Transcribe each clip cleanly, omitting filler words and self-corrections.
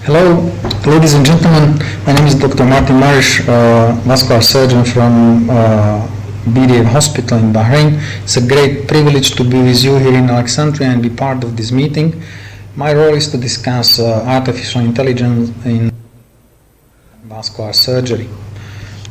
Hello, ladies and gentlemen. My name is Dr. Martin Maresch, vascular surgeon from BDA Hospital in Bahrain. It's a great privilege to be with you here in Alexandria and be part of this meeting. My role is to discuss artificial intelligence in vascular surgery.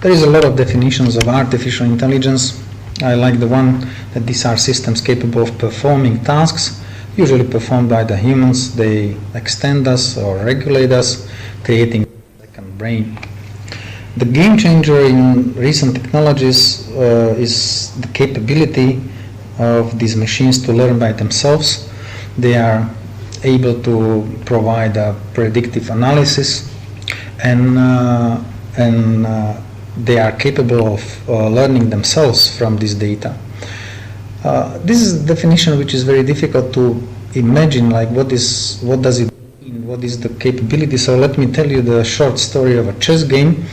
There is a lot of definitions of artificial intelligence. I like the one that these are systems capable of performing tasks usually performed by the humans. They extend us or regulate us, creating a second brain. The game changer in recent technologies is the capability of these machines to learn by themselves. They are able to provide a predictive analysis and they are capable of learning themselves from this data. This is a definition which is very difficult to imagine, like what does it mean, what is the capability. So let me tell you the short story of a chess game.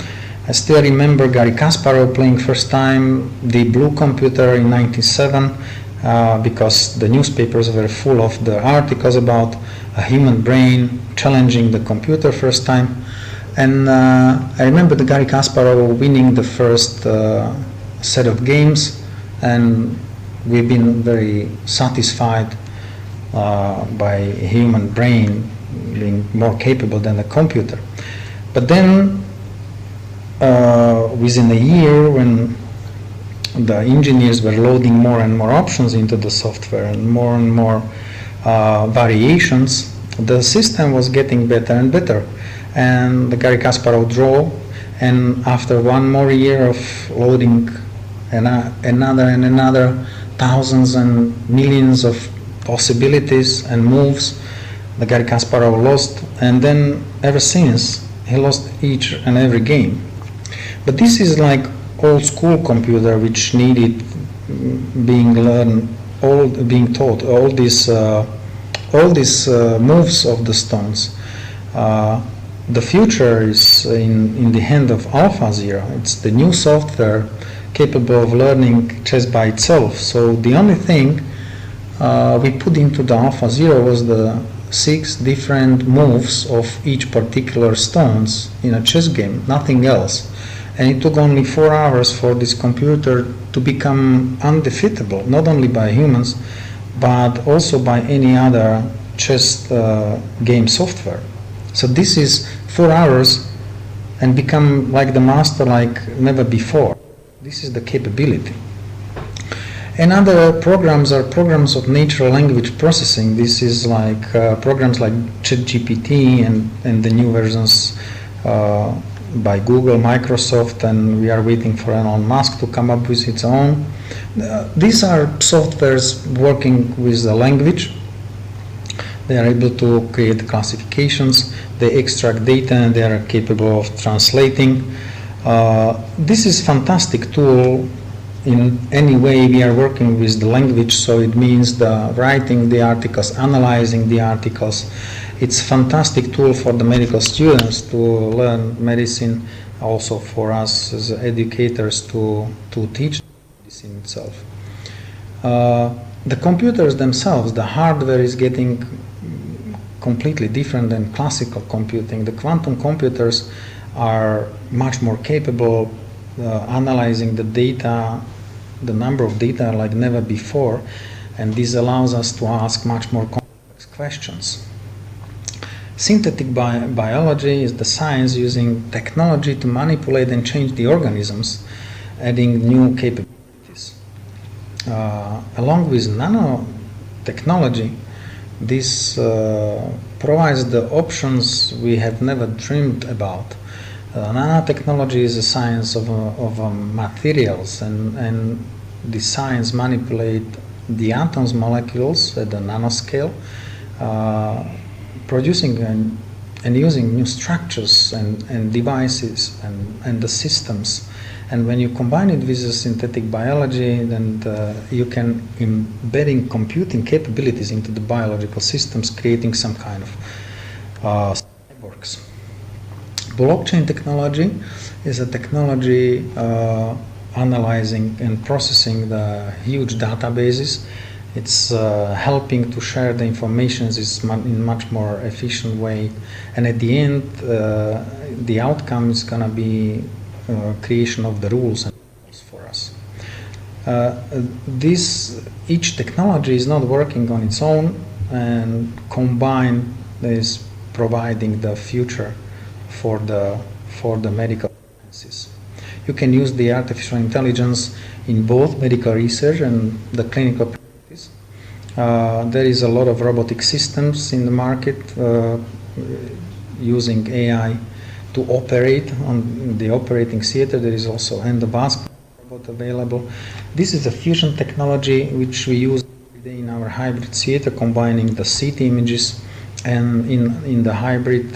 I still remember Garry Kasparov playing first time the Blue Computer in 1997 because the newspapers were full of the articles about a human brain challenging the computer first time. And I remember the Garry Kasparov winning the first set of games, and we've been very satisfied by human brain being more capable than the computer. But then within a year, when the engineers were loading more and more options into the software and more variations, the system was getting better and better. And the Garry Kasparov draw, and after one more year of loading another thousands and millions of possibilities and moves, the Garry Kasparov lost, and then ever since he lost each and every game. But this is like old school computer which needed being learned, being taught all these moves of the stones. The future is in the hand of AlphaZero. It's the new software capable of learning chess by itself. So the only thing we put into the AlphaZero was the 6 different moves of each particular stones in a chess game, nothing else. And it took only 4 hours for this computer to become undefeatable, not only by humans, but also by any other chess game software. So this is 4 hours and become like the master like never before. This is the capability. And other programs are programs of natural language processing. This is like programs like ChatGPT and the new versions by Google, Microsoft, and we are waiting for Elon Musk to come up with its own. These are softwares working with the language. They are able to create classifications, they extract data, and they are capable of translating. This is fantastic tool in any way we are working with the language, so it means the writing the articles, analyzing the articles. It's a fantastic tool for the medical students to learn medicine, also for us as educators to teach medicine itself. The computers themselves, the hardware is getting completely different than classical computing. The quantum computers are much more capable analyzing the data, the number of data like never before, and this allows us to ask much more complex questions. Synthetic biology is the science using technology to manipulate and change the organisms, adding new capabilities. Along with nanotechnology, this provides the options we have never dreamed about. Nanotechnology is a science of materials, and the science manipulate the atoms, molecules at the nanoscale, producing and using new structures and devices and the systems. And when you combine it with the synthetic biology, then you can embedding computing capabilities into the biological systems, creating some kind of cyborgs. Blockchain technology is a technology analyzing and processing the huge databases It's helping to share the information in much more efficient way, and at the end, the outcome is going to be creation of the rules and for us. Each technology is not working on its own, and combined is providing the future for the medical sciences. You can use the artificial intelligence in both medical research and the clinical practice. There is a lot of robotic systems in the market using AI to operate on the operating theater. There is also endovascular robot available. This is a fusion technology which we use in our hybrid theater, combining the CT images and in the hybrid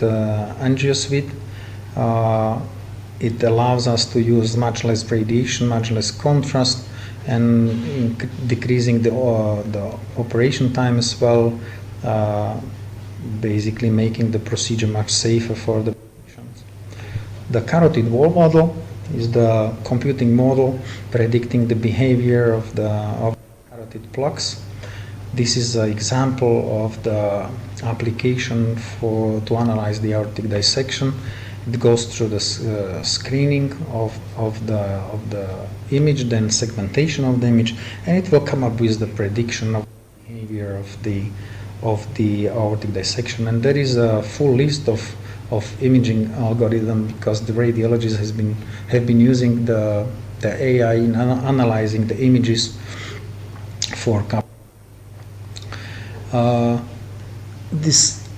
angio suite. It allows us to use much less radiation, much less contrast, and decreasing the operation time as well, basically making the procedure much safer for the patients. The carotid wall model is the computing model predicting the behavior of the carotid plaques. This is an example of the application to analyze the aortic dissection. It goes through the screening of the image, then segmentation of the image, and it will come up with the prediction of the behavior of the aortic dissection. And there is a full list of imaging algorithm, because the radiologists have been using the AI in analyzing the images for. This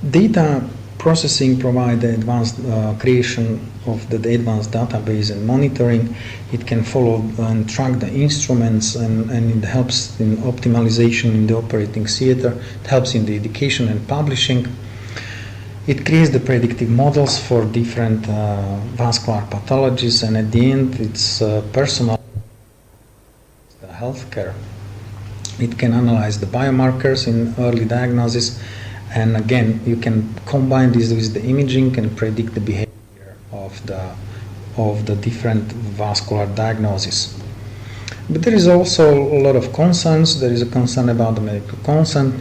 data processing provides the advanced creation of the advanced database and monitoring. It can follow and track the instruments, and it helps in optimization in the operating theater. It helps in the education and publishing. It creates the predictive models for different vascular pathologies, and at the end, it's personal healthcare. It can analyze the biomarkers in early diagnosis, and again, you can combine this with the imaging and predict the behavior of the different vascular diagnoses. But there is also a lot of concerns. There is a concern about the medical consent.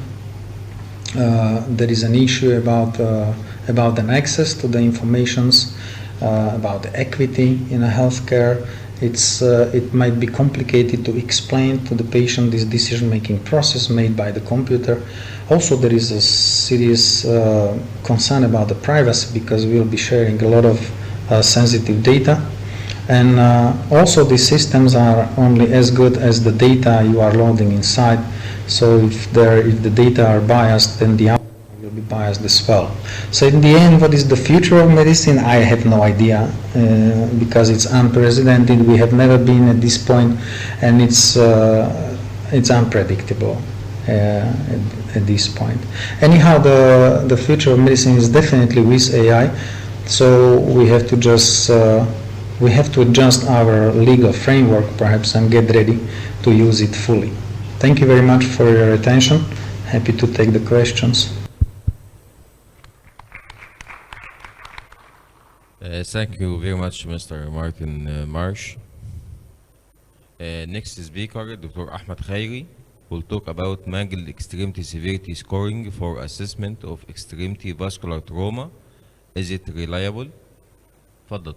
There is an issue about an access to the informations, about the equity in a healthcare. It might be complicated to explain to the patient this decision-making process made by the computer. Also, there is a serious concern about the privacy, because we will be sharing a lot of sensitive data. And also, these systems are only as good as the data you are loading inside. So if the data are biased, then the outcome will be biased as well. So in the end, what is the future of medicine? I have no idea, because it's unprecedented. We have never been at this point, and it's unpredictable at this point. Anyhow, the future of medicine is definitely with AI. So we have to just adjust our legal framework, perhaps, and get ready to use it fully. Thank you very much for your attention. Happy to take the questions. Thank you very much, Mr. Martin Marsh. Next speaker, Dr. Ahmed Khairi, will talk about mangled extremity severity scoring for assessment of extremity vascular trauma. Is it reliable? تفضل.